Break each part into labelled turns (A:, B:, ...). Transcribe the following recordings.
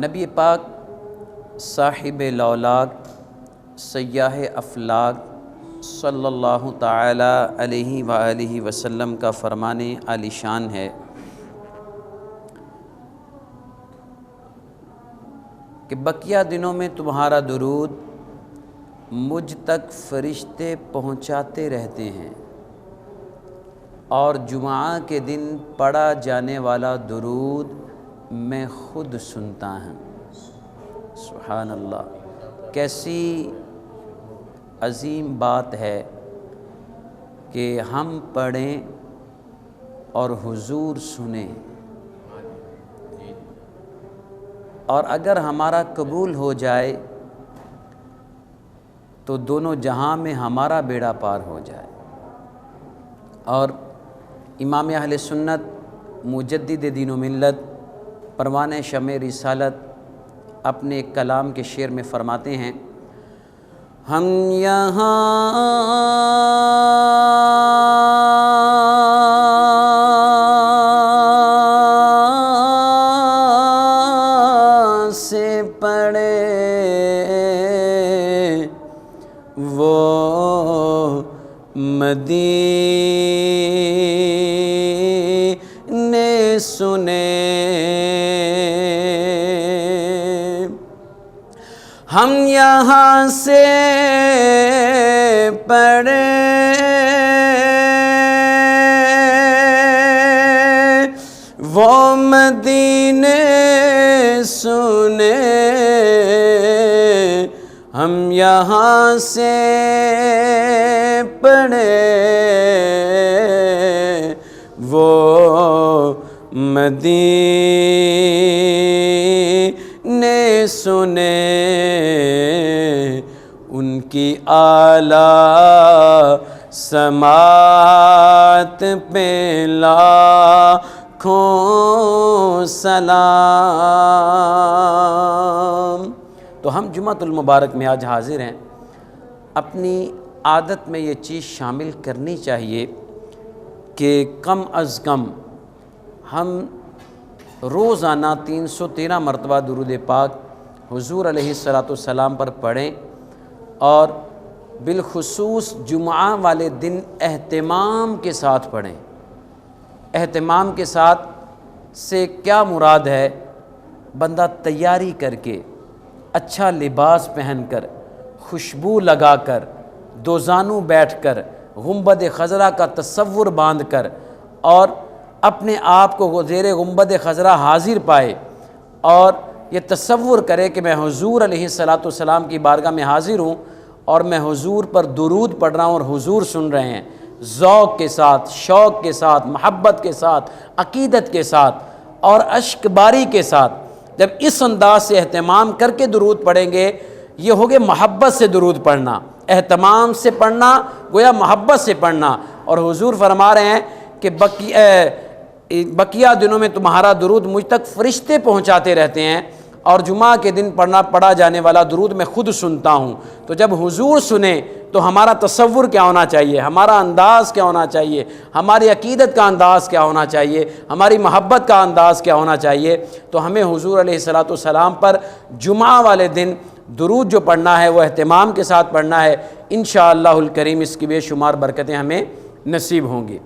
A: نبی پاک صاحب لولاک سیاح افلاک صلی اللہ تعالی علیہ وآلہ وسلم کا فرمان عالی شان ہے کہ بقیہ دنوں میں تمہارا درود مجھ تک فرشتے پہنچاتے رہتے ہیں اور جمعہ کے دن پڑھا جانے والا درود میں خود سنتا ہوں۔ سبحان اللہ، کیسی عظیم بات ہے کہ ہم پڑھیں اور حضور سنیں، اور اگر ہمارا قبول ہو جائے تو دونوں جہاں میں ہمارا بیڑا پار ہو جائے۔ اور امام اہل سنت مجدد دین و ملت پروان شمع رسالت اپنے ایک کلام کے شعر میں فرماتے ہیں، ہم یہاں سے پڑھے وہ مدینے سنے، ہم یہاں سے پڑھیں وہ مدینے سنے، ہم یہاں سے پڑھیں وہ مدینے سنے، ان کی اعلیٰ سماعت پہ لاکھوں سلام۔ تو ہم جمعۃ المبارک میں آج حاضر ہیں، اپنی عادت میں یہ چیز شامل کرنی چاہیے کہ کم از کم ہم روزانہ 313 مرتبہ درود پاک حضور علیہ السلام پر پڑھیں، اور بالخصوص جمعہ والے دن اہتمام کے ساتھ پڑھیں۔ اہتمام کے ساتھ سے کیا مراد ہے؟ بندہ تیاری کر کے، اچھا لباس پہن کر، خوشبو لگا کر، دوزانو بیٹھ کر، گنبد خضرا کا تصور باندھ کر، اور اپنے آپ کو زیر گنبد خضرا حاضر پائے، اور یہ تصور کرے کہ میں حضور علیہ السلام کی بارگاہ میں حاضر ہوں اور میں حضور پر درود پڑھ رہا ہوں اور حضور سن رہے ہیں، ذوق کے ساتھ، شوق کے ساتھ، محبت کے ساتھ، عقیدت کے ساتھ اور اشک باری کے ساتھ۔ جب اس انداز سے اہتمام کر کے درود پڑھیں گے، یہ ہوگے محبت سے درود پڑھنا، اہتمام سے پڑھنا، گویا محبت سے پڑھنا۔ اور حضور فرما رہے ہیں کہ بقیہ دنوں میں تمہارا درود مجھ تک فرشتے پہنچاتے رہتے ہیں، اور جمعہ کے دن پڑھا جانے والا درود میں خود سنتا ہوں۔ تو جب حضور سنیں تو ہمارا تصور کیا ہونا چاہیے، ہمارا انداز کیا ہونا چاہیے، ہماری عقیدت کا انداز کیا ہونا چاہیے، ہماری محبت کا انداز کیا ہونا چاہیے۔ تو ہمیں حضور علیہ السلام پر جمعہ والے دن درود جو پڑھنا ہے وہ اہتمام کے ساتھ پڑھنا ہے، انشاءاللہ الکریم اس کی بے شمار برکتیں ہمیں نصیب ہوں گی۔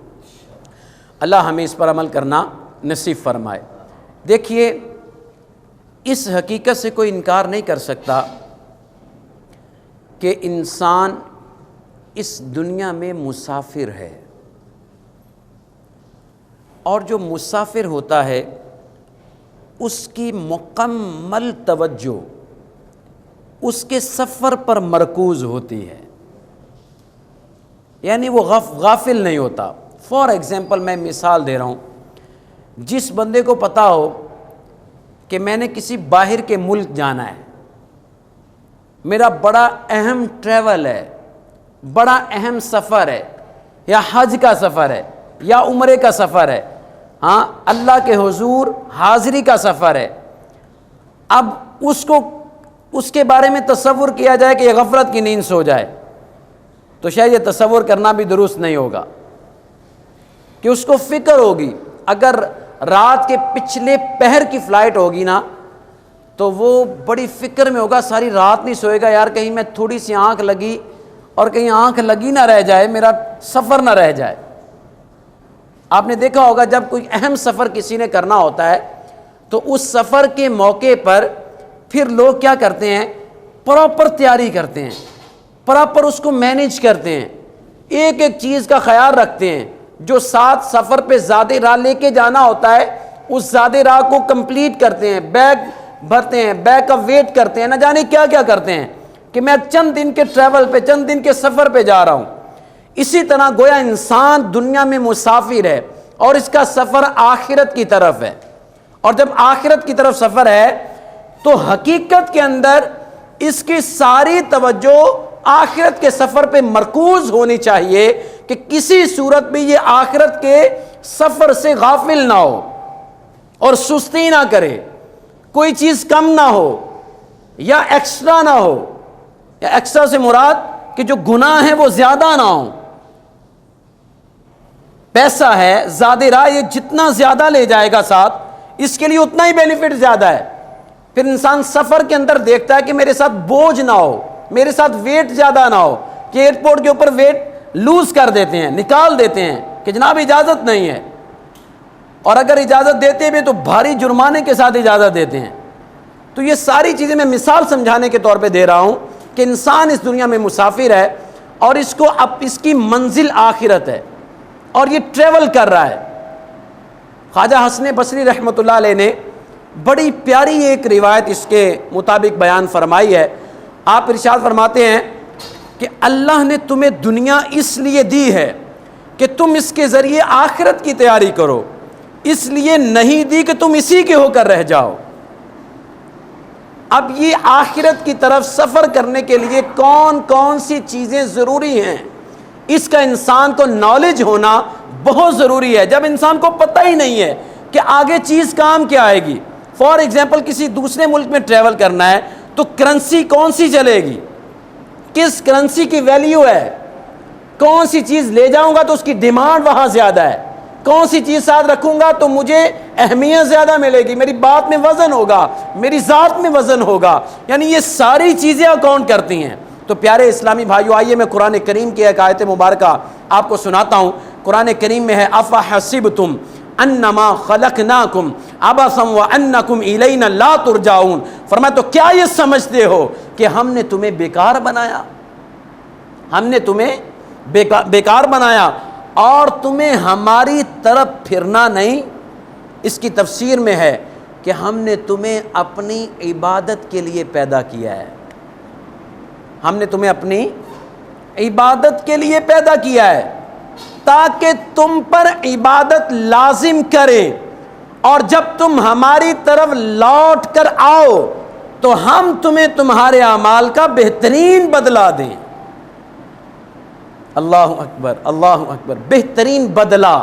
A: اللہ ہمیں اس پر عمل کرنا نصیب فرمائے۔ دیکھیے، اس حقیقت سے کوئی انکار نہیں کر سکتا کہ انسان اس دنیا میں مسافر ہے، اور جو مسافر ہوتا ہے اس کی مکمل توجہ اس کے سفر پر مرکوز ہوتی ہے، یعنی وہ غافل نہیں ہوتا۔ فار ایگزامپل میں مثال دے رہا ہوں، جس بندے کو پتہ ہو کہ میں نے کسی باہر کے ملک جانا ہے، میرا بڑا اہم ٹریول ہے، بڑا اہم سفر ہے، یا حج کا سفر ہے یا عمرے کا سفر ہے، ہاں اللہ کے حضور حاضری کا سفر ہے، اب اس کے بارے میں تصور کیا جائے کہ یہ غفلت کی نیند سو جائے، تو شاید یہ تصور کرنا بھی درست نہیں ہوگا کہ اس کو فکر ہوگی۔ اگر رات کے پچھلے پہر کی فلائٹ ہوگی نا، تو وہ بڑی فکر میں ہوگا، ساری رات نہیں سوئے گا، یار کہیں میں تھوڑی سی آنکھ لگی اور کہیں آنکھ لگی نہ رہ جائے، میرا سفر نہ رہ جائے۔ آپ نے دیکھا ہوگا جب کوئی اہم سفر کسی نے کرنا ہوتا ہے تو اس سفر کے موقع پر پھر لوگ کیا کرتے ہیں، پراپر تیاری کرتے ہیں، پراپر اس کو مینیج کرتے ہیں، ایک ایک چیز کا خیال رکھتے ہیں۔ جو ساتھ سفر پہ زیادہ راہ لے کے جانا ہوتا ہے اس زیادہ راہ کو کمپلیٹ کرتے ہیں، بیگ بھرتے ہیں، بیگ کا ویٹ کرتے ہیں، نہ جانے کیا کیا کرتے ہیں کہ میں چند دن کے ٹریول پہ، چند دن کے سفر پہ جا رہا ہوں۔ اسی طرح گویا انسان دنیا میں مسافر ہے اور اس کا سفر آخرت کی طرف ہے، اور جب آخرت کی طرف سفر ہے تو حقیقت کے اندر اس کی ساری توجہ آخرت کے سفر پہ مرکوز ہونی چاہیے کہ کسی صورت بھی یہ آخرت کے سفر سے غافل نہ ہو اور سستی نہ کرے، کوئی چیز کم نہ ہو یا ایکسٹرا نہ ہو، یا ایکسٹرا سے مراد کہ جو گناہ ہیں وہ زیادہ نہ ہوں۔ پیسہ ہے، زیادہ راہ یہ جتنا زیادہ لے جائے گا ساتھ، اس کے لیے اتنا ہی بینیفٹ زیادہ ہے۔ پھر انسان سفر کے اندر دیکھتا ہے کہ میرے ساتھ بوجھ نہ ہو، میرے ساتھ ویٹ زیادہ نہ ہو، کہ ایئرپورٹ کے اوپر ویٹ لوز کر دیتے ہیں، نکال دیتے ہیں کہ جناب اجازت نہیں ہے، اور اگر اجازت دیتے بھی تو بھاری جرمانے کے ساتھ اجازت دیتے ہیں۔ تو یہ ساری چیزیں میں مثال سمجھانے کے طور پہ دے رہا ہوں کہ انسان اس دنیا میں مسافر ہے اور اس کو اب اس کی منزل آخرت ہے اور یہ ٹریول کر رہا ہے۔ خواجہ حسن بصری رحمۃ اللہ علیہ نے بڑی پیاری ایک روایت اس کے مطابق بیان فرمائی ہے۔ آپ ارشاد فرماتے ہیں کہ اللہ نے تمہیں دنیا اس لیے دی ہے کہ تم اس کے ذریعے آخرت کی تیاری کرو، اس لیے نہیں دی کہ تم اسی کے ہو کر رہ جاؤ۔ اب یہ آخرت کی طرف سفر کرنے کے لیے کون کون سی چیزیں ضروری ہیں، اس کا انسان کو نالج ہونا بہت ضروری ہے۔ جب انسان کو پتہ ہی نہیں ہے کہ آگے چیز کام کیا آئے گی، فار ایگزامپل کسی دوسرے ملک میں ٹریول کرنا ہے تو کرنسی کون سی چلے گی، کس کرنسی کی ویلیو ہے، کون سی چیز لے جاؤں گا تو اس کی ڈیمانڈ وہاں زیادہ ہے، کون سی چیز ساتھ رکھوں گا تو مجھے اہمیت زیادہ ملے گی، میری بات میں وزن ہوگا، میری ذات میں وزن ہوگا، یعنی یہ ساری چیزیں اکاؤنٹ کرتی ہیں۔ تو پیارے اسلامی بھائیو، آئیے میں قرآن کریم کی ایک آیت مبارکہ آپ کو سناتا ہوں۔ قرآن کریم میں ہے افحسبتم انما خلقناکم عبثا وانکم الینا لا ترجعون، فرمایا تو کیا یہ سمجھتے ہو کہ ہم نے تمہیں بیکار بنایا، ہم نے تمہیں بیکار بنایا اور تمہیں ہماری طرف پھرنا نہیں۔ اس کی تفسیر میں ہے کہ ہم نے تمہیں اپنی عبادت کے لیے پیدا کیا ہے، ہم نے تمہیں اپنی عبادت کے لیے پیدا کیا ہے تاکہ تم پر عبادت لازم کرے، اور جب تم ہماری طرف لوٹ کر آؤ تو ہم تمہیں تمہارے اعمال کا بہترین بدلہ دیں۔ اللہ اکبر، اللہ اکبر، بہترین بدلہ۔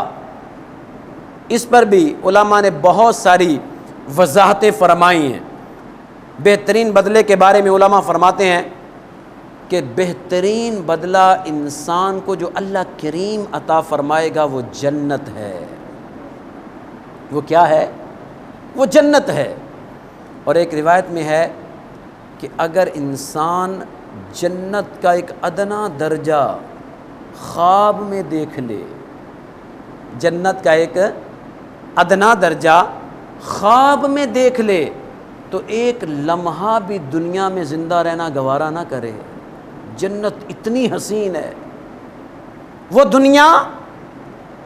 A: اس پر بھی علماء نے بہت ساری وضاحتیں فرمائی ہیں۔ بہترین بدلے کے بارے میں علماء فرماتے ہیں کہ بہترین بدلہ انسان کو جو اللہ کریم عطا فرمائے گا وہ جنت ہے۔ وہ کیا ہے؟ وہ جنت ہے۔ اور ایک روایت میں ہے کہ اگر انسان جنت کا ایک ادنا درجہ خواب میں دیکھ لے، جنت کا ایک ادنا درجہ خواب میں دیکھ لے تو ایک لمحہ بھی دنیا میں زندہ رہنا گوارا نہ کرے۔ جنت اتنی حسین ہے، وہ دنیا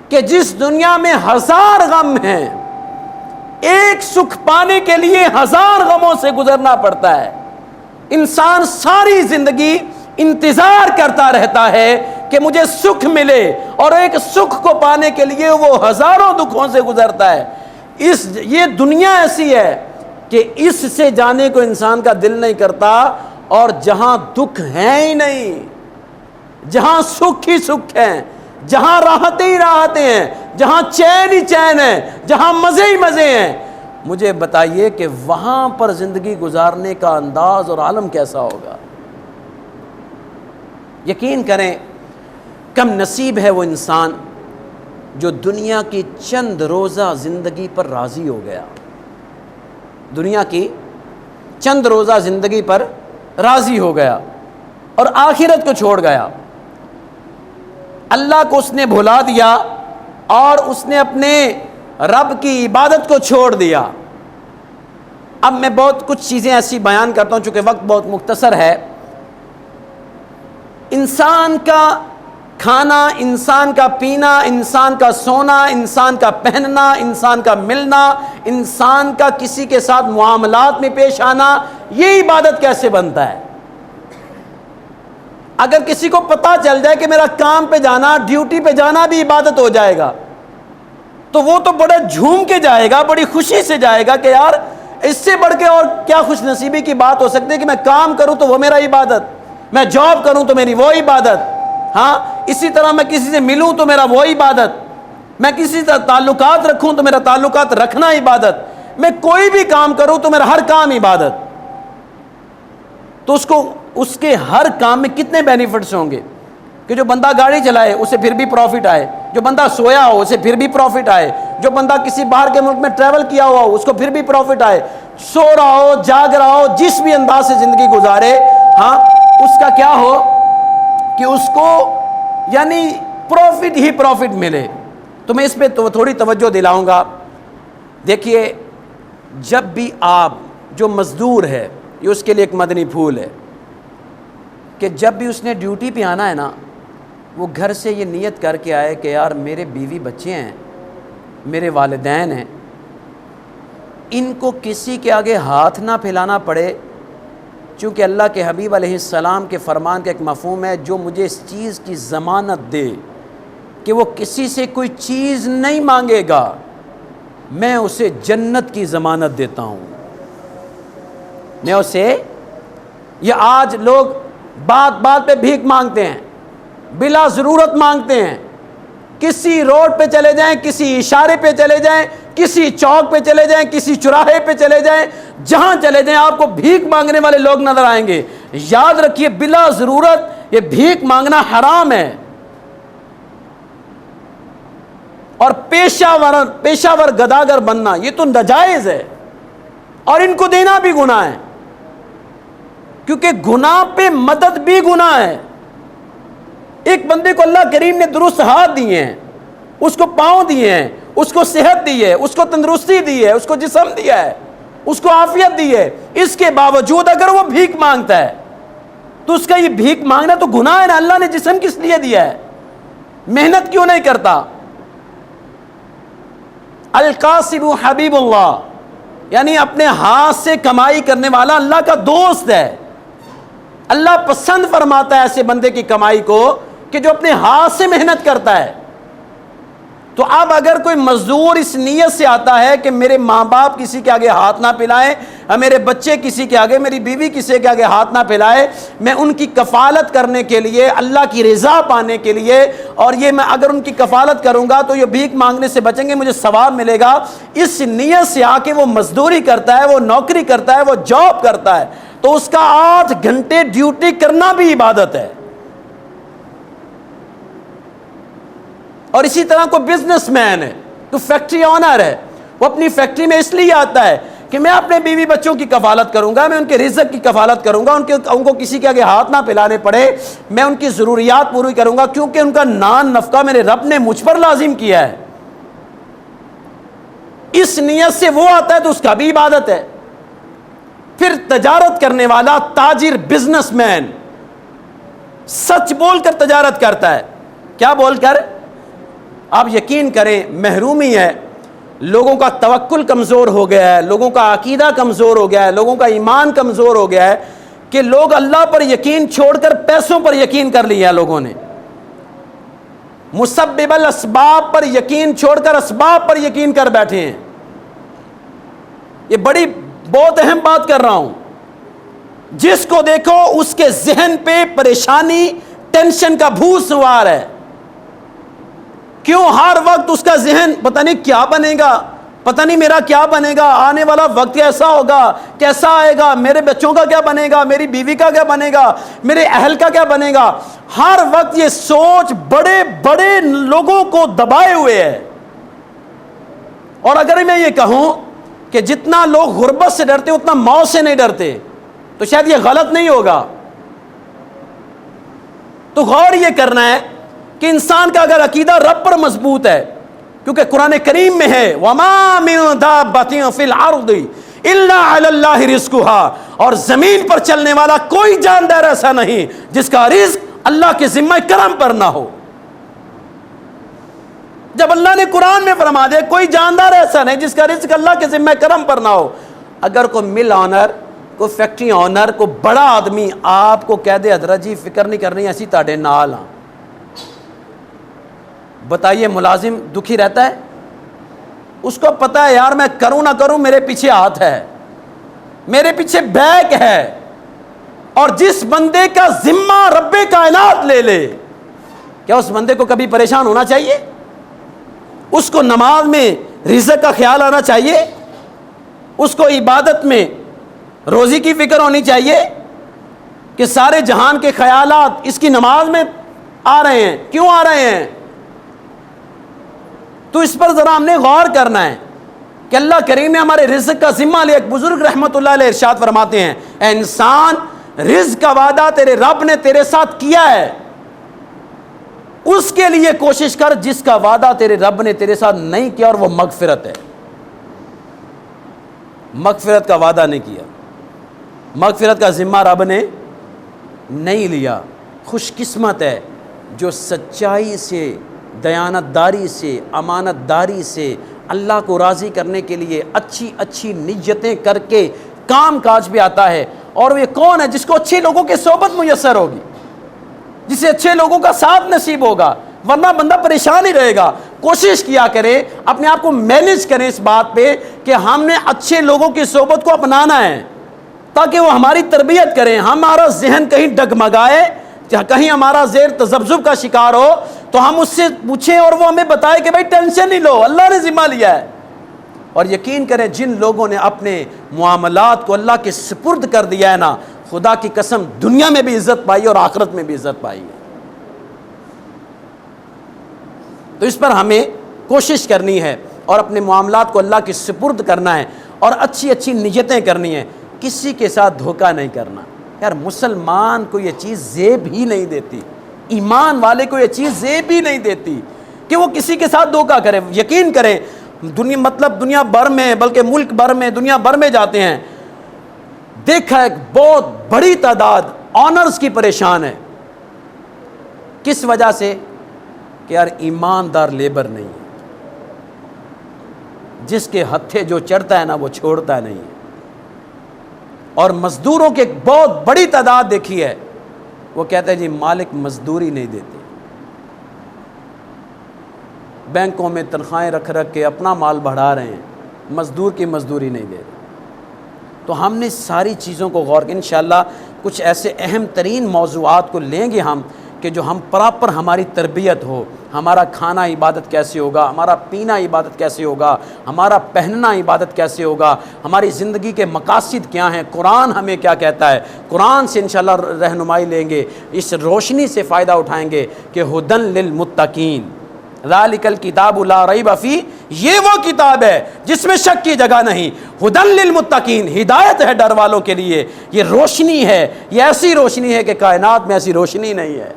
A: کہ جس دنیا میں 1000 غم ہیں، ایک سکھ پانے کے لیے 1000 غموں سے گزرنا پڑتا ہے۔ انسان ساری زندگی انتظار کرتا رہتا ہے کہ مجھے سکھ ملے، اور ایک سکھ کو پانے کے لیے وہ ہزاروں دکھوں سے گزرتا ہے۔ یہ دنیا ایسی ہے کہ اس سے جانے کو انسان کا دل نہیں کرتا، اور جہاں دکھ ہیں ہی نہیں، جہاں سکھ ہی سکھ ہیں، جہاں راحتیں ہی راحتیں ہیں، جہاں چین ہی چین ہے، جہاں مزے ہی مزے ہیں، مجھے بتائیے کہ وہاں پر زندگی گزارنے کا انداز اور عالم کیسا ہوگا۔ یقین کریں کم نصیب ہے وہ انسان جو دنیا کی چند روزہ زندگی پر راضی ہو گیا، دنیا کی چند روزہ زندگی پر راضی ہو گیا اور آخرت کو چھوڑ گیا، اللہ کو اس نے بھلا دیا اور اس نے اپنے رب کی عبادت کو چھوڑ دیا۔ اب میں بہت کچھ چیزیں ایسی بیان کرتا ہوں چونکہ وقت بہت مختصر ہے۔ انسان کا کھانا، انسان کا پینا، انسان کا سونا، انسان کا پہننا، انسان کا ملنا، انسان کا کسی کے ساتھ معاملات میں پیش آنا، یہ عبادت کیسے بنتا ہے؟ اگر کسی کو پتہ چل جائے کہ میرا کام پہ جانا، ڈیوٹی پہ جانا بھی عبادت ہو جائے گا تو وہ تو بڑے جھوم کے جائے گا، بڑی خوشی سے جائے گا کہ یار اس سے بڑھ کے اور کیا خوش نصیبی کی بات ہو سکتی ہے کہ میں کام کروں تو وہ میرا عبادت، میں جاب کروں تو میری وہ عبادت، ہاں اسی طرح میں کسی سے ملوں تو میرا وہ عبادت، میں کسی سے تعلقات رکھوں تو میرا تعلقات رکھنا عبادت، میں کوئی بھی کام کروں تو میرا ہر کام عبادت۔ تو اس کے ہر کام میں کتنے بینیفٹس ہوں گے کہ جو بندہ گاڑی چلائے اسے پھر بھی پروفٹ آئے، جو بندہ سویا ہو اسے پھر بھی پروفٹ آئے، جو بندہ کسی باہر کے ملک میں ٹریول کیا ہوا ہو اس کو پھر بھی پروفٹ آئے، سو رہا ہو جاگ رہا ہو جس بھی انداز سے زندگی گزارے، ہاں اس کا کیا ہو کہ اس کو یعنی پروفٹ ہی پروفٹ ملے۔ تو میں اس پہ تھوڑی توجہ دلاؤں گا۔ دیکھیے، جب بھی آپ جو مزدور ہے، یہ اس کے لیے ایک مدنی پھول ہے کہ جب بھی اس نے ڈیوٹی پہ آنا ہے نا، وہ گھر سے یہ نیت کر کے آئے کہ یار میرے بیوی بچے ہیں، میرے والدین ہیں، ان کو کسی کے آگے ہاتھ نہ پھیلانا پڑے، چونکہ اللہ کے حبیب علیہ السلام کے فرمان کا ایک مفہوم ہے جو مجھے اس چیز کی ضمانت دے کہ وہ کسی سے کوئی چیز نہیں مانگے گا، میں اسے جنت کی ضمانت دیتا ہوں۔ میں اسے، یہ آج لوگ بات بات پہ بھیک مانگتے ہیں، بلا ضرورت مانگتے ہیں، کسی روڈ پہ چلے جائیں، کسی اشارے پہ چلے جائیں، کسی چوک پہ چلے جائیں، کسی چوراہے پہ چلے جائیں، جہاں چلے جائیں آپ کو بھیک مانگنے والے لوگ نظر آئیں گے۔ یاد رکھیے، بلا ضرورت یہ بھیک مانگنا حرام ہے، اور پیشہ ور گداگر بننا یہ تو ناجائز ہے، اور ان کو دینا بھی گناہ ہے، کیونکہ گناہ پہ مدد بھی گناہ ہے۔ ایک بندے کو اللہ کریم نے درست ہاتھ دیے ہیں، اس کو پاؤں دیے ہیں، اس کو صحت دی ہے، اس کو تندرستی دی ہے، اس کو جسم دیا ہے، اس کو عافیت دی ہے، اس کے باوجود اگر وہ بھیک مانگتا ہے تو اس کا یہ بھیک مانگنا تو گناہ ہے نا۔ اللہ نے جسم کس لیے دیا ہے؟ محنت کیوں نہیں کرتا؟ القاسب حبیب اللہ، یعنی اپنے ہاتھ سے کمائی کرنے والا اللہ کا دوست ہے۔ اللہ پسند فرماتا ہے ایسے بندے کی کمائی کو کہ جو اپنے ہاتھ سے محنت کرتا ہے۔ تو اب اگر کوئی مزدور اس نیت سے آتا ہے کہ میرے ماں باپ کسی کے آگے ہاتھ نہ پھیلائیں، میرے بچے کسی کے آگے، میری بیوی کسی کے آگے ہاتھ نہ پھیلائے، میں ان کی کفالت کرنے کے لیے، اللہ کی رضا پانے کے لیے، اور یہ میں اگر ان کی کفالت کروں گا تو یہ بھیک مانگنے سے بچیں گے، مجھے ثواب ملے گا، اس نیت سے آ کے وہ مزدوری کرتا ہے، وہ نوکری کرتا ہے، وہ جاب کرتا ہے، تو اس کا 8 گھنٹے ڈیوٹی کرنا بھی عبادت ہے۔ اور اسی طرح کوئی بزنس مین ہے، کوئی فیکٹری آنر ہے، وہ اپنی فیکٹری میں اس لیے آتا ہے کہ میں اپنے بیوی بچوں کی کفالت کروں گا، میں ان کے رزق کی کفالت کروں گا، ان کو کسی کے آگے ہاتھ نہ پھیلانے پڑے، میں ان کی ضروریات پوری کروں گا، کیونکہ ان کا نان نفقہ میرے رب نے مجھ پر لازم کیا ہے۔ اس نیت سے وہ آتا ہے تو اس کا بھی عبادت ہے۔ پھر تجارت کرنے والا تاجر، بزنس مین، سچ بول کر تجارت کرتا ہے۔ کیا بول کر؟ آپ یقین کریں، محرومی ہے، لوگوں کا توکل کمزور ہو گیا ہے، لوگوں کا عقیدہ کمزور ہو گیا ہے، لوگوں کا ایمان کمزور ہو گیا ہے کہ لوگ اللہ پر یقین چھوڑ کر پیسوں پر یقین کر لیا ہے۔ لوگوں نے مسبب الاسباب پر یقین چھوڑ کر اسباب پر یقین کر بیٹھے ہیں۔ یہ بہت اہم بات کر رہا ہوں۔ جس کو دیکھو اس کے ذہن پہ پریشانی، ٹینشن کا بھوت سوار ہے۔ کیوں؟ ہر وقت اس کا ذہن پتہ نہیں کیا بنے گا، پتہ نہیں میرا کیا بنے گا، آنے والا وقت کیسا ہوگا، کیسا آئے گا، میرے بچوں کا کیا بنے گا، میری بیوی کا کیا بنے گا، میرے اہل کا کیا بنے گا۔ ہر وقت یہ سوچ بڑے بڑے لوگوں کو دبائے ہوئے ہے۔ اور اگر میں یہ کہوں کہ جتنا لوگ غربت سے ڈرتے اتنا موت سے نہیں ڈرتے، تو شاید یہ غلط نہیں ہوگا۔ تو غور یہ کرنا ہے کہ انسان کا اگر عقیدہ رب پر مضبوط ہے، کیونکہ قرآن کریم میں ہے وَمَا مِن دَابَّةٍ فِي الْأَرْضِ إِلَّا عَلَى اللَّهِ رِزْقُهَا، اور زمین پر چلنے والا کوئی جاندار ایسا نہیں جس کا رزق اللہ کے ذمہ کرم پر نہ ہو۔ جب اللہ نے قرآن میں فرما دیا کوئی جاندار ایسا نہیں جس کا رزق اللہ کے ذمہ کرم پر نہ ہو، اگر کوئی مل آنر، کوئی فیکٹری آنر، کوئی بڑا آدمی آپ کو کہہ دے حضرت جی فکر نہیں کرنی ایسی تاڑے نال ہاں، بتائیے ملازم دکھی رہتا ہے؟ اس کو پتہ ہے یار میں کروں نہ کروں میرے پیچھے ہاتھ ہے، میرے پیچھے بیک ہے۔ اور جس بندے کا ذمہ رب کائنات لے لے، کیا اس بندے کو کبھی پریشان ہونا چاہیے؟ اس کو نماز میں رزق کا خیال آنا چاہیے، اس کو عبادت میں روزی کی فکر ہونی چاہیے کہ سارے جہان کے خیالات اس کی نماز میں آ رہے ہیں، کیوں آ رہے ہیں؟ تو اس پر ذرا ہم نے غور کرنا ہے کہ اللہ کریم نے ہمارے رزق کا ذمہ لیا۔ ایک بزرگ رحمت اللہ علیہ ارشاد فرماتے ہیں اے انسان، رزق کا وعدہ تیرے رب نے تیرے ساتھ کیا ہے، اس کے لیے کوشش کر جس کا وعدہ تیرے رب نے تیرے ساتھ نہیں کیا، اور وہ مغفرت ہے۔ مغفرت کا وعدہ نہیں کیا، مغفرت کا ذمہ رب نے نہیں لیا۔ خوش قسمت ہے جو سچائی سے، دیانت داری سے، امانت داری سے اللہ کو راضی کرنے کے لیے اچھی اچھی نیتیں کر کے کام کاج پہ آتا ہے۔ اور یہ کون ہے؟ جس کو اچھے لوگوں کی صحبت میسر ہوگی، جسے اچھے لوگوں کا ساتھ نصیب ہوگا، ورنہ بندہ پریشان ہی رہے گا۔ کوشش کیا کریں، اپنے آپ کو مینیج کریں اس بات پہ کہ ہم نے اچھے لوگوں کی صحبت کو اپنانا ہے، تاکہ وہ ہماری تربیت کریں، ہمارا ذہن کہیں ڈگمگائے، کہیں ہمارا زیر تذبذب کا شکار ہو تو ہم اس سے پوچھیں اور وہ ہمیں بتائے کہ بھائی ٹینشن نہیں لو، اللہ نے ذمہ لیا ہے۔ اور یقین کریں جن لوگوں نے اپنے معاملات کو اللہ کے سپرد کر دیا ہے نا، خدا کی قسم دنیا میں بھی عزت پائی اور آخرت میں بھی عزت پائی ہے۔ تو اس پر ہمیں کوشش کرنی ہے اور اپنے معاملات کو اللہ کے سپرد کرنا ہے اور اچھی اچھی نیتیں کرنی ہیں، کسی کے ساتھ دھوکہ نہیں کرنا۔ یار مسلمان کو یہ چیز زیب ہی نہیں دیتی، ایمان والے کو یہ چیز زیب ہی نہیں دیتی کہ وہ کسی کے ساتھ دھوکہ کرے۔ یقین کریں دنیا بھر میں، بلکہ ملک بھر میں، دنیا بھر میں جاتے ہیں، دیکھا ایک بہت بڑی تعداد آنرز کی پریشان ہے۔ کس وجہ سے؟ کہ یار ایماندار لیبر نہیں ہے، جس کے ہتھے جو چڑھتا ہے نا وہ چھوڑتا نہیں ہے۔ اور مزدوروں کی ایک بہت بڑی تعداد دیکھی ہے، وہ کہتے ہیں جی مالک مزدوری نہیں دیتے، بینکوں میں تنخواہیں رکھ کے اپنا مال بڑھا رہے ہیں، مزدور کی مزدوری نہیں دے رہے۔ تو ہم نے ساری چیزوں کو غور کر، انشاءاللہ کچھ ایسے اہم ترین موضوعات کو لیں گے ہم کہ جو ہم پراپر ہماری تربیت ہو، ہمارا کھانا عبادت کیسے ہوگا، ہمارا پینا عبادت کیسے ہوگا، ہمارا پہننا عبادت کیسے ہوگا، ہماری زندگی کے مقاصد کیا ہیں، قرآن ہمیں کیا کہتا ہے، قرآن سے انشاءاللہ رہنمائی لیں گے، اس روشنی سے فائدہ اٹھائیں گے کہ ہدن للمتقین، ذالک الکتاب لا ریب فیہ، یہ وہ کتاب ہے جس میں شک کی جگہ نہیں، ہدن للمتقین، ہدایت ہے ڈر والوں کے لیے، یہ روشنی ہے، یہ ایسی روشنی ہے کہ کائنات میں ایسی روشنی نہیں ہے۔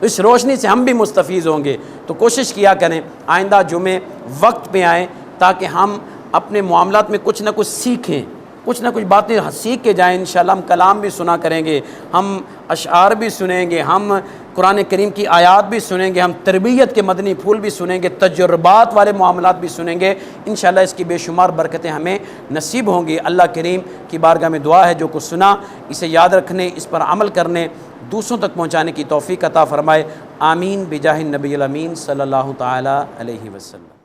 A: اس روشنی سے ہم بھی مستفیض ہوں گے۔ تو کوشش کیا کریں آئندہ جمعے وقت پہ آئیں تاکہ ہم اپنے معاملات میں کچھ نہ کچھ سیکھیں، کچھ نہ کچھ باتیں سیکھ کے جائیں۔ انشاءاللہ ہم کلام بھی سنا کریں گے، ہم اشعار بھی سنیں گے، ہم قرآن کریم کی آیات بھی سنیں گے، ہم تربیت کے مدنی پھول بھی سنیں گے، تجربات والے معاملات بھی سنیں گے۔ انشاءاللہ اس کی بے شمار برکتیں ہمیں نصیب ہوں گی۔ اللہ کریم کی بارگاہ میں دعا ہے جو کچھ سنا اسے یاد رکھنے، اس پر عمل کرنے، دوسروں تک پہنچانے کی توفیق عطا فرمائے۔ آمین بجاہ النبی الامین صلی اللہ تعالی علیہ وسلم۔